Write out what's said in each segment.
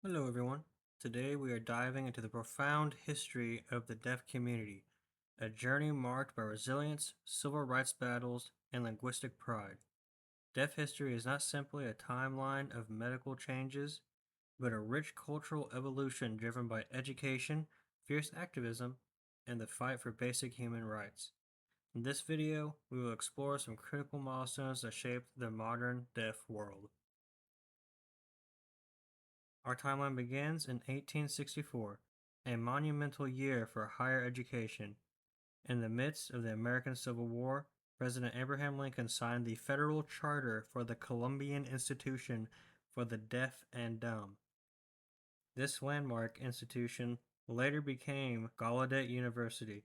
Hello, everyone. Today we are diving into the profound history of the deaf community, a journey marked by resilience, civil rights battles, and linguistic pride. Deaf history is not simply a timeline of medical changes, but a rich cultural evolution driven by education, fierce activism, and the fight for basic human rights. In this video, we will explore some critical milestones that shaped the modern deaf world. Our timeline begins in 1864, a monumental year for higher education. In the midst of the American Civil War, President Abraham Lincoln signed the Federal Charter for the Columbian Institution for the Deaf and Dumb. This landmark institution later became Gallaudet University,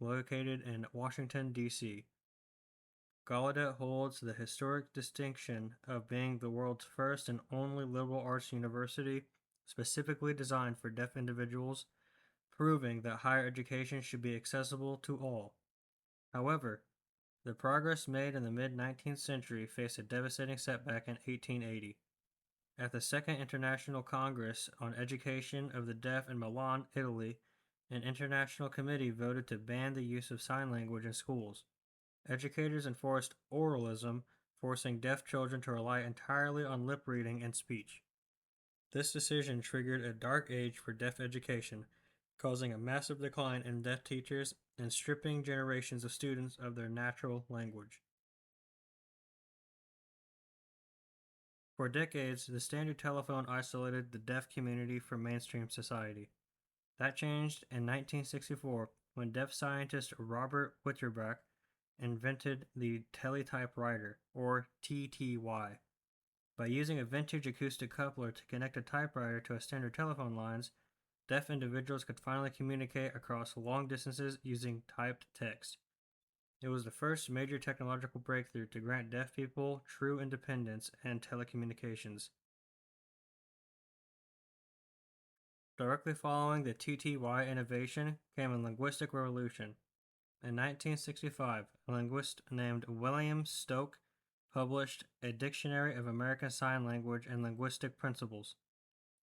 located in Washington, D.C. Gallaudet holds the historic distinction of being the world's first and only liberal arts university specifically designed for deaf individuals, proving that higher education should be accessible to all. However, the progress made in the mid-19th century faced a devastating setback in 1880. At the Second International Congress on Education of the Deaf in Milan, Italy, an international committee voted to ban the use of sign language in schools. Educators enforced oralism, forcing deaf children to rely entirely on lip reading and speech. This decision triggered a dark age for deaf education, causing a massive decline in deaf teachers and stripping generations of students of their natural language. For decades, the standard telephone isolated the deaf community from mainstream society. That changed in 1964 when deaf scientist Robert Witterbach invented the teletypewriter, or TTY. By using a vintage acoustic coupler to connect a typewriter to a standard telephone lines, deaf individuals could finally communicate across long distances using typed text. It was the first major technological breakthrough to grant deaf people true independence in telecommunications. Directly following the TTY innovation came a linguistic revolution. In 1965, a linguist named William Stoke published A Dictionary of American Sign Language and Linguistic Principles.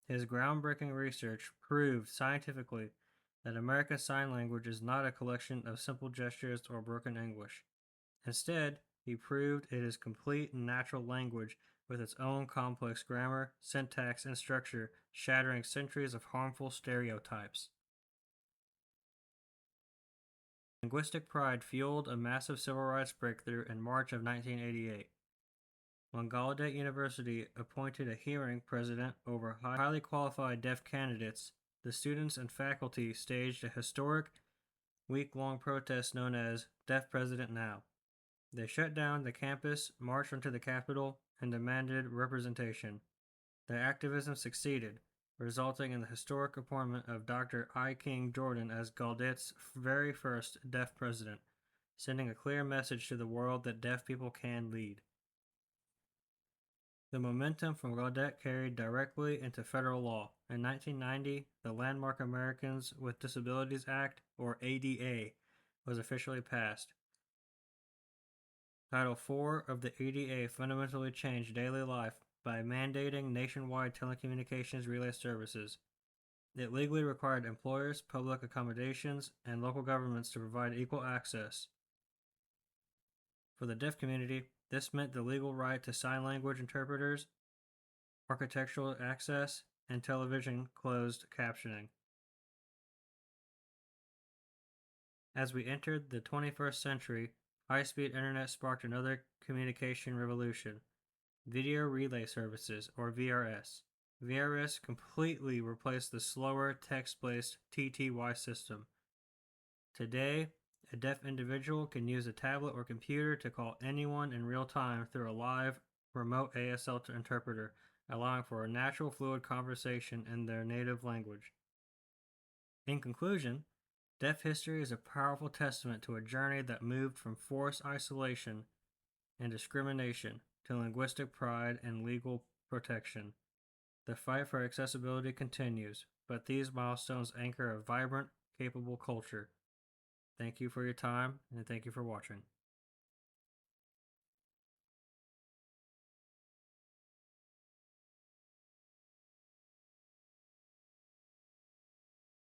His groundbreaking research proved scientifically that American Sign Language is not a collection of simple gestures or broken English. Instead, he proved it is complete natural language with its own complex grammar, syntax, and structure, shattering centuries of harmful stereotypes. Linguistic pride fueled a massive civil rights breakthrough in March of 1988, when Gallaudet University appointed a hearing president over highly qualified deaf candidates. The students and faculty staged a historic week-long protest known as Deaf President Now. They shut down the campus, marched onto the Capitol, and demanded representation. Their activism succeeded, resulting in the historic appointment of Dr. I. King Jordan as Gallaudet's very first deaf president, sending a clear message to the world that deaf people can lead. The momentum from Gallaudet carried directly into federal law. In 1990, the landmark Americans with Disabilities Act, or ADA, was officially passed. Title IV of the ADA fundamentally changed daily life by mandating nationwide telecommunications relay services. It legally required employers, public accommodations, and local governments to provide equal access. For the deaf community, this meant the legal right to sign language interpreters, architectural access, and television closed captioning. As we entered the 21st century, high-speed internet sparked another communication revolution: video relay services, or VRS. VRS completely replaced the slower text-based TTY system. Today, a deaf individual can use a tablet or computer to call anyone in real time through a live, remote ASL interpreter, allowing for a natural, fluid conversation in their native language. In conclusion, deaf history is a powerful testament to a journey that moved from forced isolation and discrimination to linguistic pride and legal protection. The fight for accessibility continues, but these milestones anchor a vibrant, capable culture. Thank you for your time, and thank you for watching.